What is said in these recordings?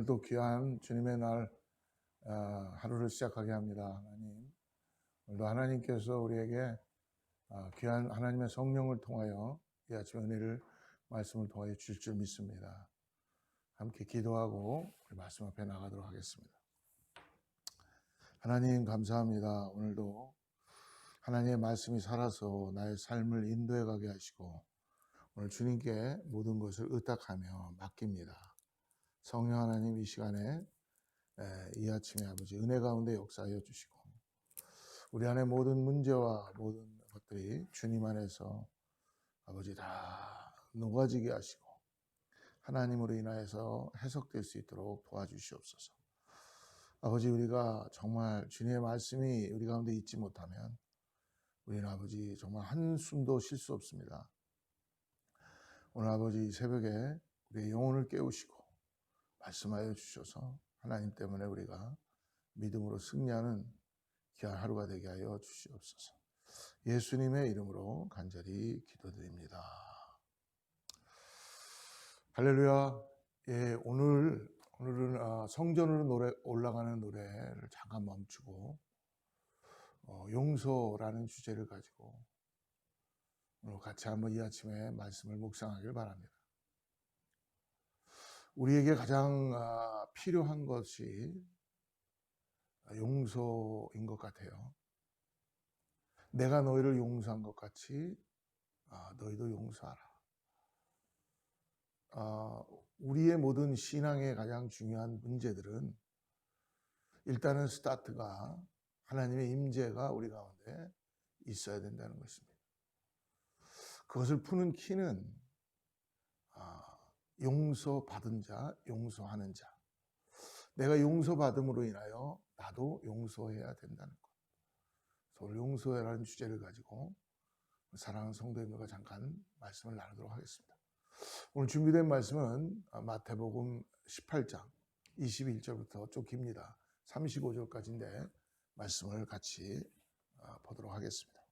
오늘도 귀한 주님의 날 하루를 시작하게 합니다. 하나님, 오늘도 하나님께서 우리에게 귀한 하나님의 성령을 통하여 이 아침 은혜를 말씀을 통하여 주실 줄 믿습니다. 함께 기도하고 우리 말씀 앞에 나가도록 하겠습니다. 하나님 감사합니다. 오늘도 하나님의 말씀이 살아서 나의 삶을 인도해 가게 하시고 오늘 주님께 모든 것을 의탁하며 맡깁니다. 성령 하나님 이 시간에 이 아침에 아버지 은혜 가운데 역사하여 주시고 우리 안에 모든 문제와 모든 것들이 주님 안에서 아버지 다 녹아지게 하시고 하나님으로 인하여서 해석될 수 있도록 도와주시옵소서. 아버지 우리가 정말 주님의 말씀이 우리 가운데 있지 못하면 우리는 아버지 정말 한숨도 쉴 수 없습니다. 오늘 아버지 새벽에 우리의 영혼을 깨우시고 말씀하여 주셔서 하나님 때문에 우리가 믿음으로 승리하는 귀한 하루가 되게 하여 주시옵소서. 예수님의 이름으로 간절히 기도드립니다. 할렐루야. 예, 오늘은 성전으로 올라가는 노래를 잠깐 멈추고 용서라는 주제를 가지고 오늘 같이 한번 이 아침에 말씀을 묵상하길 바랍니다. 우리에게 가장 필요한 것이 용서인 것 같아요. 내가 너희를 용서한 것 같이 너희도 용서하라. 우리의 모든 신앙의 가장 중요한 문제들은 일단은 스타트가 하나님의 임재가 우리 가운데 있어야 된다는 것입니다. 그것을 푸는 키는 용서받은 자, 용서하는 자. 내가 용서받음으로 인하여 나도 용서해야 된다는 것. 오늘 용서라는 주제를 가지고 사랑하는 성도님들과 잠깐 말씀을 나누도록 하겠습니다. 오늘 준비된 말씀은 마태복음 18장 21절부터 좀 깁니다. 35절까지인데 말씀을 같이 보도록 하겠습니다.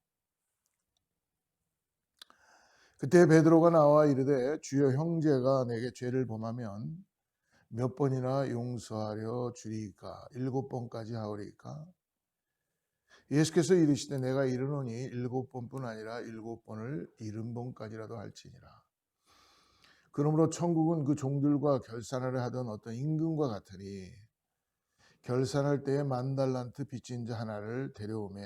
그때 베드로가 나와 이르되 주여 형제가 내게 죄를 범하면 몇 번이나 용서하려 주리이까 7번까지 하오리이까. 예수께서 이르시되 내가 이르노니 7번뿐 아니라 7번을 70번까지라도 할지니라. 그러므로 천국은 그 종들과 결산하려 하던 어떤 임금과 같으니 결산할 때에 10,000달란트 빚진 자 하나를 데려오매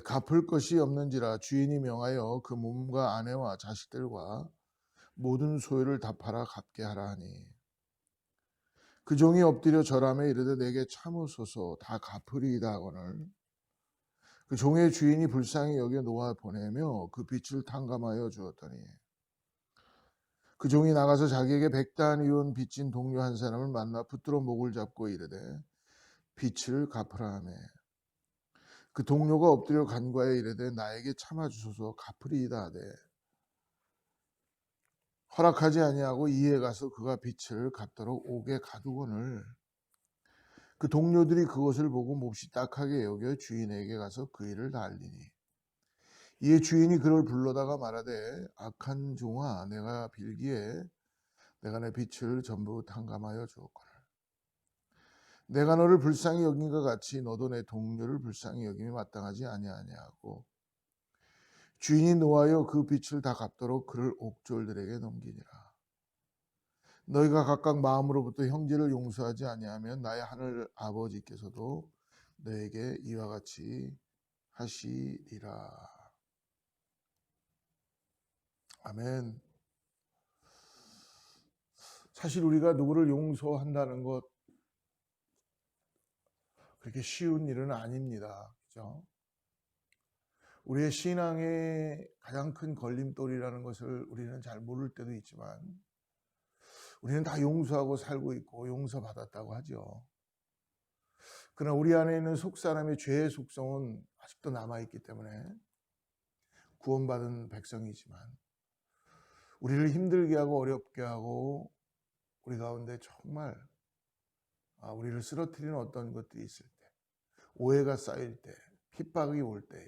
갚을 것이 없는지라 주인이 명하여 그 몸과 아내와 자식들과 모든 소유를 다 팔아 갚게 하라 하니 그 종이 엎드려 절하며 이르되 내게 참으소서 다 갚으리이다 하거늘 그 종의 주인이 불쌍히 여겨 놓아 보내며 그 빚을 탕감하여 주었더니 그 종이 나가서 자기에게 100다니온 빚진 동료 한 사람을 만나 붙들어 목을 잡고 이르되 빚을 갚으라 하매 그 동료가 엎드려 간과해 이르되 나에게 참아주소서 갚으리이다 하되 허락하지 아니하고 이에 가서 그가 빚을 갚도록 옥에 가두거늘 그 동료들이 그것을 보고 몹시 딱하게 여겨 주인에게 가서 그 일을 다 알리니 이에 주인이 그를 불러다가 말하되 악한 종아 내가 빌기에 내가 내 빚을 전부 탕감하여 주었거늘 내가 너를 불쌍히 여긴 것 같이 너도 내 동료를 불쌍히 여김이 마땅하지 아니하냐고 주인이 노하여 그 빚을 다 갚도록 그를 옥졸들에게 넘기니라. 너희가 각각 마음으로부터 형제를 용서하지 아니하면 나의 하늘 아버지께서도 너에게 이와 같이 하시리라. 아멘. 사실 우리가 누구를 용서한다는 것 그렇게 쉬운 일은 아닙니다. 그죠? 우리의 신앙의 가장 큰 걸림돌이라는 것을 우리는 잘 모를 때도 있지만 우리는 다 용서하고 살고 있고 용서받았다고 하죠. 그러나 우리 안에 있는 속사람의 죄의 속성은 아직도 남아있기 때문에 구원받은 백성이지만 우리를 힘들게 하고 어렵게 하고 우리 가운데 정말 우리를 쓰러뜨리는 어떤 것들이 있을 때 오해가 쌓일 때 핍박이 올 때에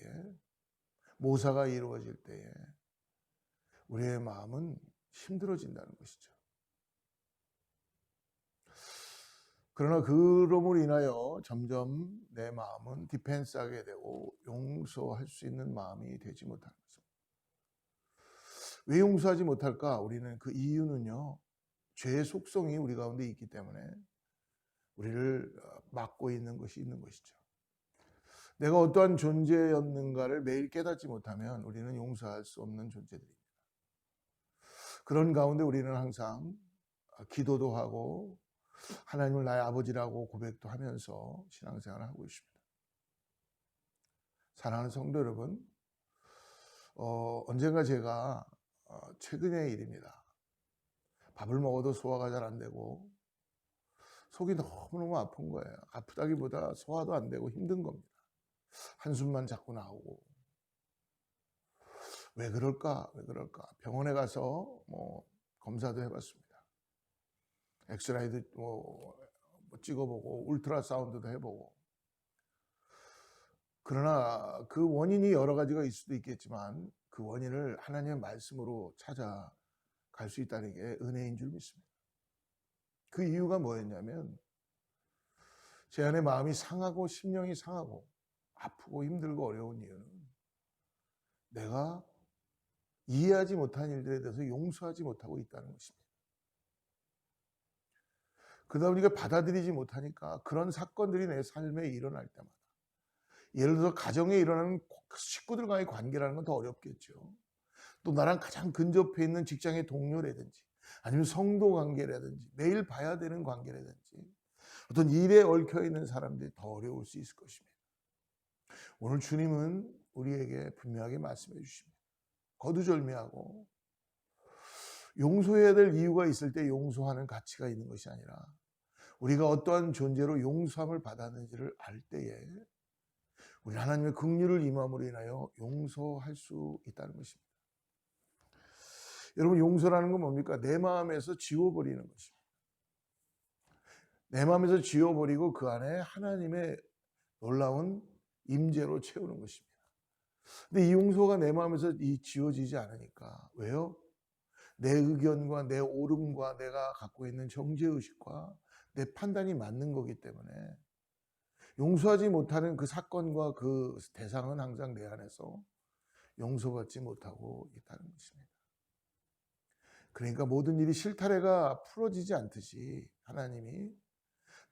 모사가 이루어질 때에 우리의 마음은 힘들어진다는 것이죠. 그러나 그럼으로 인하여 점점 내 마음은 디펜스하게 되고 용서할 수 있는 마음이 되지 못하는 것입니다. 왜 용서하지 못할까? 우리는 그 이유는요, 죄의 속성이 우리 가운데 있기 때문에 우리를 막고 있는 것이죠. 내가 어떠한 존재였는가를 매일 깨닫지 못하면 우리는 용서할 수 없는 존재들입니다. 그런 가운데 우리는 항상 기도도 하고 하나님을 나의 아버지라고 고백도 하면서 신앙생활을 하고 있습니다. 사랑하는 성도 여러분, 언젠가 제가 최근의 일입니다. 밥을 먹어도 소화가 잘 안 되고 속이 너무너무 아픈 거예요. 아프다기보다 소화도 안 되고 힘든 겁니다. 한숨만 자꾸 나오고. 왜 그럴까? 병원에 가서 검사도 해봤습니다. 엑스레이도 찍어보고 울트라사운드도 해보고. 그러나 그 원인이 여러 가지가 있을 수도 있겠지만 그 원인을 하나님의 말씀으로 찾아갈 수 있다는 게 은혜인 줄 믿습니다. 그 이유가 뭐였냐면 제 안에 마음이 상하고 심령이 상하고 아프고 힘들고 어려운 이유는 내가 이해하지 못한 일들에 대해서 용서하지 못하고 있다는 것입니다. 그러다 보니까 받아들이지 못하니까 그런 사건들이 내 삶에 일어날 때마다, 예를 들어서 가정에 일어나는 식구들과의 관계라는 건 더 어렵겠죠. 또 나랑 가장 근접해 있는 직장의 동료라든지 아니면 성도 관계라든지 매일 봐야 되는 관계라든지 어떤 일에 얽혀 있는 사람들이 더 어려울 수 있을 것입니다. 오늘 주님은 우리에게 분명하게 말씀해 주십니다. 거두절미하고 용서해야 될 이유가 있을 때 용서하는 가치가 있는 것이 아니라 우리가 어떠한 존재로 용서함을 받았는지를 알 때에 우리 하나님의 긍휼을 임함으로 인하여 용서할 수 있다는 것입니다. 여러분, 용서라는 건 뭡니까? 내 마음에서 지워버리는 것입니다. 내 마음에서 지워버리고 그 안에 하나님의 놀라운 임재로 채우는 것입니다. 근데 이 용서가 내 마음에서 지워지지 않으니까. 왜요? 내 의견과 내 옳음과 내가 갖고 있는 정죄의식과 내 판단이 맞는 거기 때문에 용서하지 못하는 그 사건과 그 대상은 항상 내 안에서 용서받지 못하고 있다는 것입니다. 그러니까 모든 일이 실타래가 풀어지지 않듯이 하나님이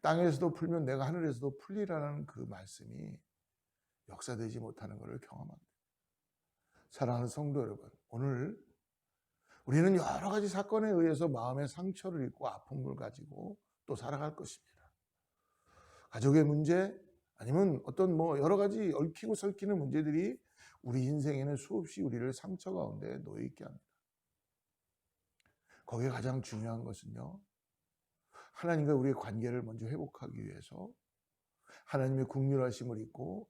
땅에서도 풀면 내가 하늘에서도 풀리라는 그 말씀이 역사되지 못하는 것을 경험합니다. 사랑하는 성도 여러분, 오늘 우리는 여러 가지 사건에 의해서 마음의 상처를 입고 아픔을 가지고 또 살아갈 것입니다. 가족의 문제 아니면 어떤 여러 가지 얽히고 설키는 문제들이 우리 인생에는 수없이 우리를 상처 가운데 놓여 있게 합니다. 거기에 가장 중요한 것은요, 하나님과 우리의 관계를 먼저 회복하기 위해서 하나님의 긍휼하심을 입고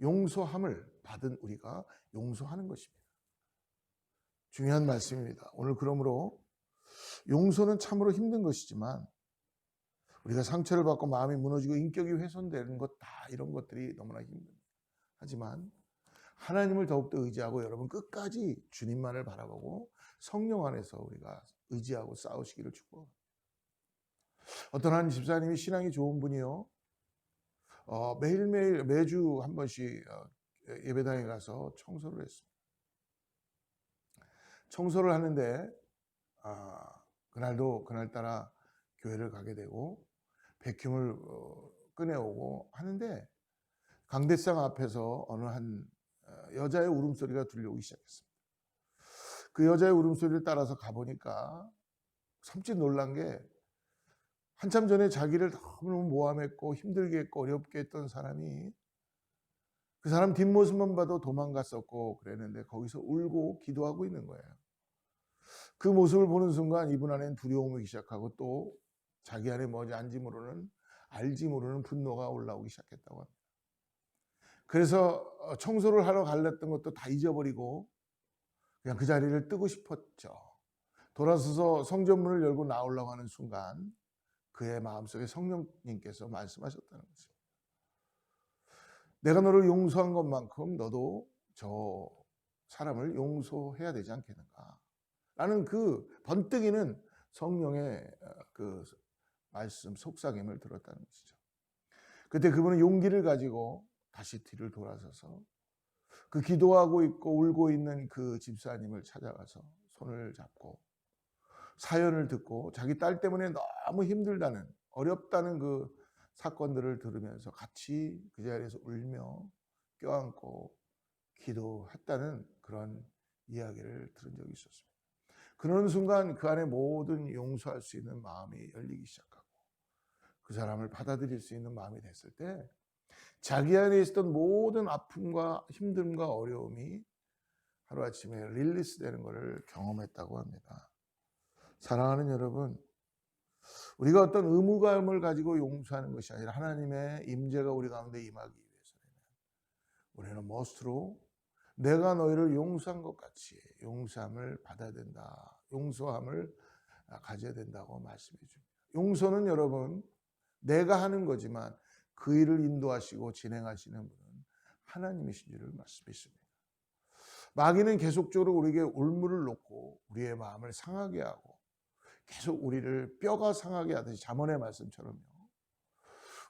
용서함을 받은 우리가 용서하는 것입니다. 중요한 말씀입니다. 오늘 그러므로 용서는 참으로 힘든 것이지만 우리가 상처를 받고 마음이 무너지고 인격이 훼손되는 것 다 이런 것들이 너무나 힘듭니다. 하지만 하나님을 더욱더 의지하고 여러분 끝까지 주님만을 바라보고 성령 안에서 우리가 의지하고 싸우시기를 축복합니다. 어떤 한 집사님이 신앙이 좋은 분이요, 매일매일 매주 한 번씩 예배당에 가서 청소를 했습니다. 청소를 하는데 그날따라 교회를 가게 되고 백흉을 꺼내오고 하는데 강대상 앞에서 어느 한 여자의 울음소리가 들려오기 시작했습니다. 그 여자의 울음소리를 따라서 가보니까 섬찟 놀란 게 한참 전에 자기를 너무너무 모함했고 힘들게 했고 어렵게 했던 사람이 그 사람 뒷모습만 봐도 도망갔었고 그랬는데 거기서 울고 기도하고 있는 거예요. 그 모습을 보는 순간 이분 안에는 두려움이 오기 시작하고 또 자기 안에 뭔지 알지 모르는 분노가 올라오기 시작했다고 합니다. 그래서 청소를 하러 갈랬던 것도 다 잊어버리고 그냥 그 자리를 뜨고 싶었죠. 돌아서서 성전문을 열고 나오려고 하는 순간 그의 마음속에 성령님께서 말씀하셨다는 것입니다. 내가 너를 용서한 것만큼 너도 저 사람을 용서해야 되지 않겠는가 라는 그 번뜩이는 성령의 그 말씀 속삭임을 들었다는 것이죠. 그때 그분은 용기를 가지고 다시 뒤를 돌아서서 그 기도하고 있고 울고 있는 그 집사님을 찾아가서 손을 잡고 사연을 듣고 자기 딸 때문에 너무 힘들다는, 어렵다는 그 사건들을 들으면서 같이 그 자리에서 울며 껴안고 기도했다는 그런 이야기를 들은 적이 있었습니다. 그런 순간 그 안에 모든 용서할 수 있는 마음이 열리기 시작하고 그 사람을 받아들일 수 있는 마음이 됐을 때 자기 안에 있었던 모든 아픔과 힘듦과 어려움이 하루아침에 릴리스 되는 것을 경험했다고 합니다. 사랑하는 여러분, 우리가 어떤 의무감을 가지고 용서하는 것이 아니라 하나님의 임재가 우리 가운데 임하기 위해서는 우리는 머스트로 내가 너희를 용서한 것 같이 용서함을 받아야 된다. 용서함을 가져야 된다고 말씀해 줍니다. 용서는 여러분 내가 하는 거지만 그 일을 인도하시고 진행하시는 분은 하나님이신 줄을 말씀했습니다. 마귀는 계속적으로 우리에게 올무를 놓고 우리의 마음을 상하게 하고 계속 우리를 뼈가 상하게 하듯이 잠언의 말씀처럼요.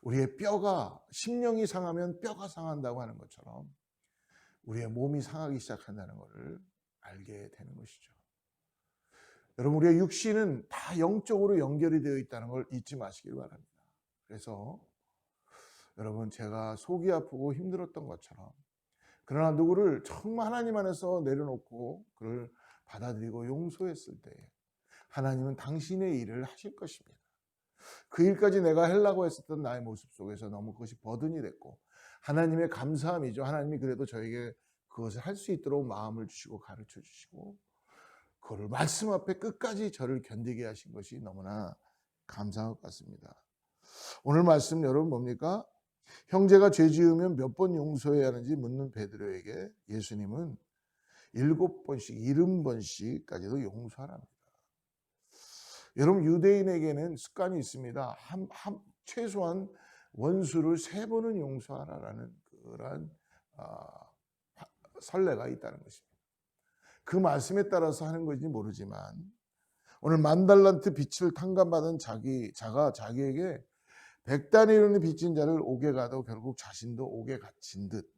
우리의 뼈가, 심령이 상하면 뼈가 상한다고 하는 것처럼 우리의 몸이 상하기 시작한다는 것을 알게 되는 것이죠. 여러분, 우리의 육신은 다 영적으로 연결이 되어 있다는 걸 잊지 마시길 바랍니다. 그래서 여러분, 제가 속이 아프고 힘들었던 것처럼 그러나 누구를 정말 하나님 안에서 내려놓고 그를 받아들이고 용서했을 때 하나님은 당신의 일을 하실 것입니다. 그 일까지 내가 하려고 했었던 나의 모습 속에서 너무 그것이 버든이 됐고 하나님의 감사함이죠. 하나님이 그래도 저에게 그것을 할 수 있도록 마음을 주시고 가르쳐 주시고 그거를 말씀 앞에 끝까지 저를 견디게 하신 것이 너무나 감사한 것 같습니다. 오늘 말씀 여러분 뭡니까? 형제가 죄 지으면 몇 번 용서해야 하는지 묻는 베드로에게 예수님은 7번씩 70번씩까지도 용서하랍니다. 여러분, 유대인에게는 습관이 있습니다. 최소한 원수를 3번은 용서하라라는 그런 선례가 있다는 것입니다. 그 말씀에 따라서 하는 것인지 모르지만 오늘 10,000달란트 빚을 탕감받은 자가 자기에게 100단에 이르는 빚진 자를 옥에 가도 결국 자신도 옥에 갇힌 듯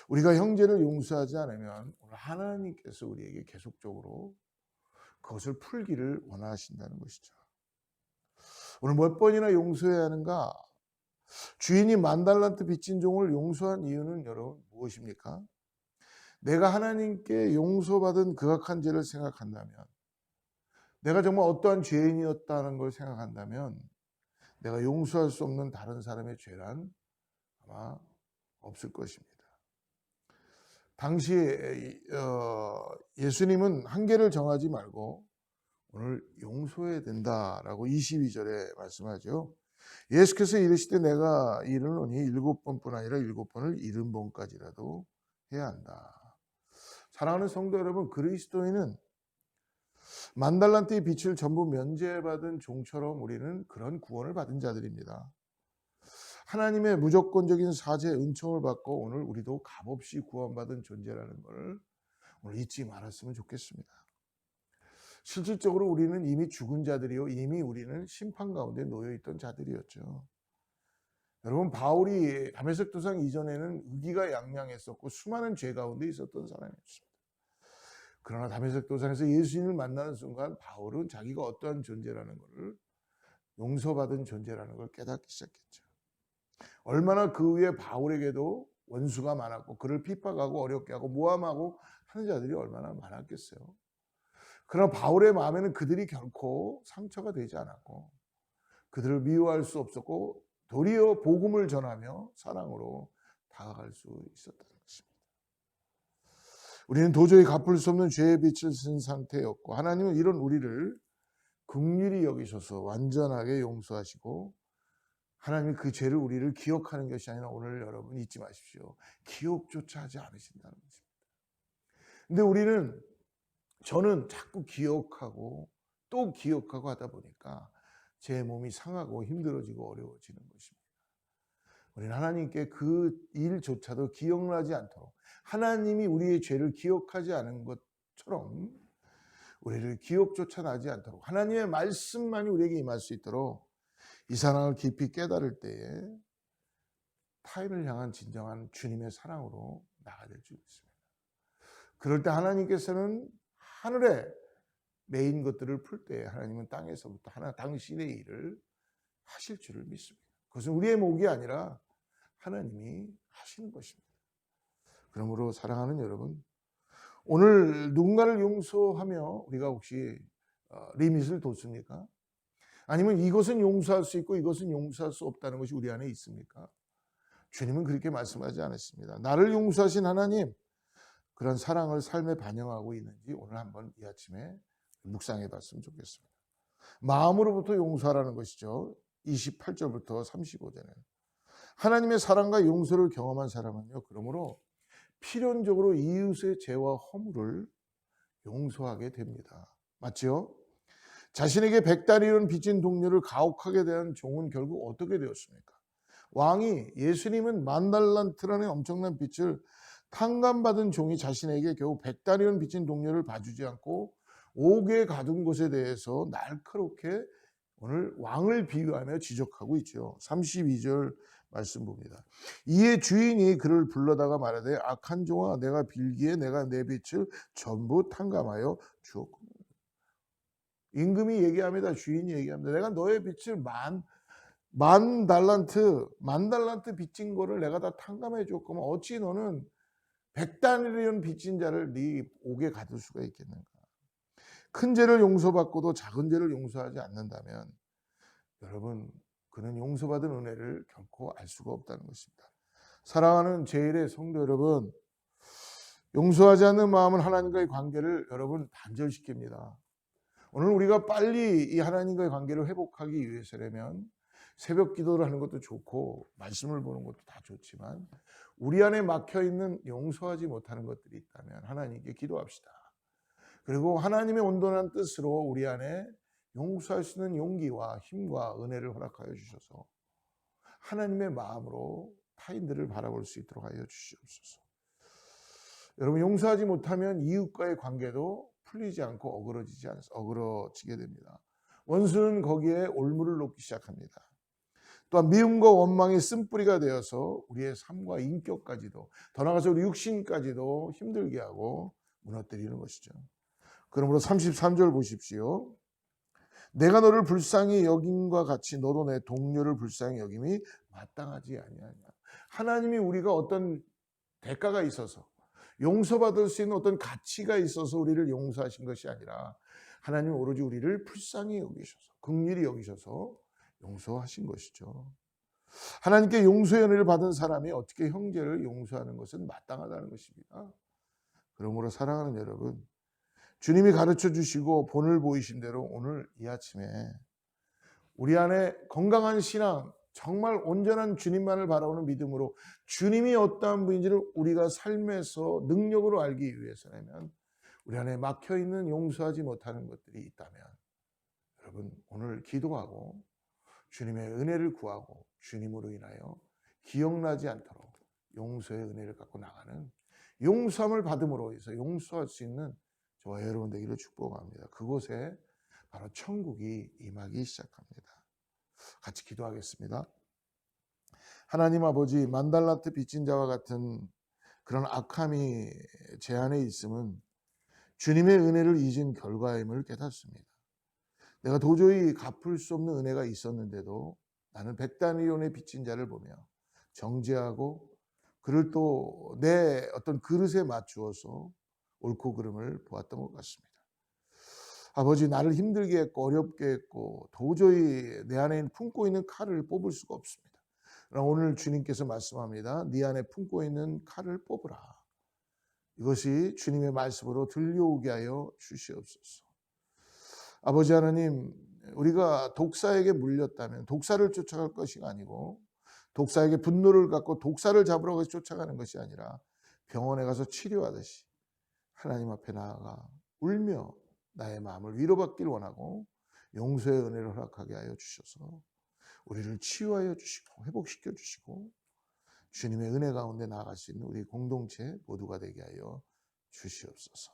우리가 형제를 용서하지 않으면 오늘 하나님께서 우리에게 계속적으로 그것을 풀기를 원하신다는 것이죠. 오늘 몇 번이나 용서해야 하는가? 주인이 10,000달란트 빚진 종을 용서한 이유는 여러분 무엇입니까? 내가 하나님께 용서받은 극악한 죄를 생각한다면, 내가 정말 어떠한 죄인이었다는 걸 생각한다면 내가 용서할 수 없는 다른 사람의 죄란 아마 없을 것입니다. 당시에 예수님은 한계를 정하지 말고 오늘 용서해야 된다라고 22절에 말씀하죠. 예수께서 이르시되 내가 이르노니 7번뿐 아니라 7번을 70번까지라도 해야 한다. 사랑하는 성도 여러분, 그리스도인은 10,000달란트의 빚을 전부 면제받은 종처럼 우리는 그런 구원을 받은 자들입니다. 하나님의 무조건적인 사죄 은총을 받고 오늘 우리도 값없이 구원받은 존재라는 걸 오늘 잊지 말았으면 좋겠습니다. 실질적으로 우리는 이미 죽은 자들이요, 이미 우리는 심판 가운데 놓여있던 자들이었죠. 여러분, 바울이 다메섹 도상 이전에는 의기가 양양했었고 수많은 죄 가운데 있었던 사람이었습니다. 그러나 다메섹 도상에서 예수님을 만나는 순간 바울은 자기가 어떠한 존재라는 것을, 용서받은 존재라는 걸 깨닫기 시작했죠. 얼마나 그 위에 바울에게도 원수가 많았고 그를 핍박하고 어렵게 하고 모함하고 하는 자들이 얼마나 많았겠어요. 그러나 바울의 마음에는 그들이 결코 상처가 되지 않았고 그들을 미워할 수 없었고 도리어 복음을 전하며 사랑으로 다가갈 수 있었다는 것입니다. 우리는 도저히 갚을 수 없는 죄의 빚을 쓴 상태였고 하나님은 이런 우리를 긍휼히 여기셔서 완전하게 용서하시고 하나님이 그 죄를 우리를 기억하는 것이 아니라 오늘 여러분 잊지 마십시오. 기억조차 하지 않으신다는 것입니다. 근데 저는 자꾸 기억하고 또 기억하고 하다 보니까 제 몸이 상하고 힘들어지고 어려워지는 것입니다. 우리는 하나님께 그 일조차도 기억나지 않도록 하나님이 우리의 죄를 기억하지 않은 것처럼 우리를 기억조차 나지 않도록 하나님의 말씀만이 우리에게 임할 수 있도록 이 사랑을 깊이 깨달을 때에 타인을 향한 진정한 주님의 사랑으로 나아가 될 줄 믿습니다. 그럴 때 하나님께서는 하늘의 메인 것들을 풀 때 하나님은 땅에서부터 당신의 일을 하실 줄을 믿습니다. 그것은 우리의 목이 아니라 하나님이 하시는 것입니다. 그러므로 사랑하는 여러분, 오늘 누군가를 용서하며 우리가 혹시 리밋을 뒀습니까? 아니면 이것은 용서할 수 있고 이것은 용서할 수 없다는 것이 우리 안에 있습니까? 주님은 그렇게 말씀하지 않았습니다. 나를 용서하신 하나님, 그런 사랑을 삶에 반영하고 있는지 오늘 한번 이 아침에 묵상해 봤으면 좋겠습니다. 마음으로부터 용서하라는 것이죠. 28절부터 35절에 하나님의 사랑과 용서를 경험한 사람은요, 그러므로 필연적으로 이웃의 죄와 허물을 용서하게 됩니다. 맞죠? 자신에게 100달러를 빚진 동료를 가혹하게 대한 종은 결국 어떻게 되었습니까? 왕이, 예수님은 10,000달러라는 엄청난 빚을 탕감받은 종이 자신에게 겨우 100달러를 빚진 동료를 봐주지 않고 옥에 가둔 것에 대해서 날카롭게 오늘 왕을 비유하며 지적하고 있죠. 32절 말씀 봅니다. 이에 주인이 그를 불러다가 말하되 악한 종아, 내가 빌기에 내가 내 빚을 전부 탕감하여 주었구나. 임금이 얘기합니다. 주인이 얘기합니다. 내가 너의 빚을 만 달란트 빚진 거를 내가 다 탕감해 줬구만. 어찌 너는 100달러를 빚진 자를 네 옥에 가둘 수가 있겠는가? 큰 죄를 용서받고도 작은 죄를 용서하지 않는다면 여러분, 그는 용서받은 은혜를 결코 알 수가 없다는 것입니다. 사랑하는 제1의 성도 여러분, 용서하지 않는 마음은 하나님과의 관계를 여러분 단절시킵니다. 오늘 우리가 빨리 이 하나님과의 관계를 회복하기 위해서라면 새벽 기도를 하는 것도 좋고 말씀을 보는 것도 다 좋지만 우리 안에 막혀있는 용서하지 못하는 것들이 있다면 하나님께 기도합시다. 그리고 하나님의 온전한 뜻으로 우리 안에 용서할 수 있는 용기와 힘과 은혜를 허락하여 주셔서 하나님의 마음으로 타인들을 바라볼 수 있도록 하여 주시옵소서. 여러분, 용서하지 못하면 이웃과의 관계도 풀리지 않고 어그러지게 됩니다. 원수는 거기에 올무를 놓기 시작합니다. 또한 미움과 원망이 쓴뿌리가 되어서 우리의 삶과 인격까지도, 더 나아가서 우리 육신까지도 힘들게 하고 무너뜨리는 것이죠. 그러므로 33절 보십시오. 내가 너를 불쌍히 여김과 같이 너도 내 동료를 불쌍히 여김이 마땅하지 아니하냐. 하나님이 우리가 어떤 대가가 있어서 용서받을 수 있는 어떤 가치가 있어서 우리를 용서하신 것이 아니라 하나님은 오로지 우리를 불쌍히 여기셔서, 긍휼히 여기셔서 용서하신 것이죠. 하나님께 용서의 은혜를 받은 사람이 어떻게 형제를 용서하는 것은 마땅하다는 것입니다. 그러므로 사랑하는 여러분, 주님이 가르쳐 주시고 본을 보이신 대로 오늘 이 아침에 우리 안에 건강한 신앙, 정말 온전한 주님만을 바라보는 믿음으로 주님이 어떠한 분인지를 우리가 삶에서 능력으로 알기 위해서라면 우리 안에 막혀있는 용서하지 못하는 것들이 있다면 여러분, 오늘 기도하고 주님의 은혜를 구하고 주님으로 인하여 기억나지 않도록 용서의 은혜를 갖고 나가는, 용서함을 받음으로 해서 용서할 수 있는 저와 여러분 되기를 축복합니다. 그곳에 바로 천국이 임하기 시작합니다. 같이 기도하겠습니다. 하나님 아버지, 10,000달러 빚진 자와 같은 그런 악함이 제 안에 있음은 주님의 은혜를 잊은 결과임을 깨닫습니다. 내가 도저히 갚을 수 없는 은혜가 있었는데도 나는 100달러의 빚진 자를 보며 정죄하고 그를 또 내 어떤 그릇에 맞추어서 옳고 그름을 보았던 것 같습니다. 아버지, 나를 힘들게 했고 어렵게 했고 도저히 내 안에 품고 있는 칼을 뽑을 수가 없습니다. 그러나 오늘 주님께서 말씀합니다. 네 안에 품고 있는 칼을 뽑으라. 이것이 주님의 말씀으로 들려오게 하여 주시옵소서. 아버지 하나님, 우리가 독사에게 물렸다면 독사를 쫓아갈 것이 아니고 독사에게 분노를 갖고 독사를 잡으러 가서 쫓아가는 것이 아니라 병원에 가서 치료하듯이 하나님 앞에 나아가 울며 나의 마음을 위로받길 원하고 용서의 은혜를 허락하게 하여 주셔서 우리를 치유하여 주시고 회복시켜 주시고 주님의 은혜 가운데 나아갈 수 있는 우리 공동체 모두가 되게 하여 주시옵소서.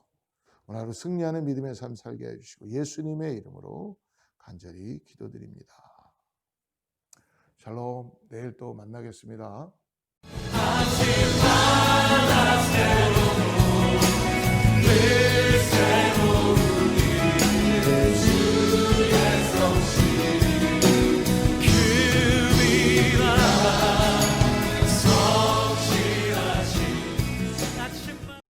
오늘 하루 승리하는 믿음의 삶 살게 해 주시고 예수님의 이름으로 간절히 기도드립니다. 샬롬. 내일 또 만나겠습니다. 아침마다 새로운 그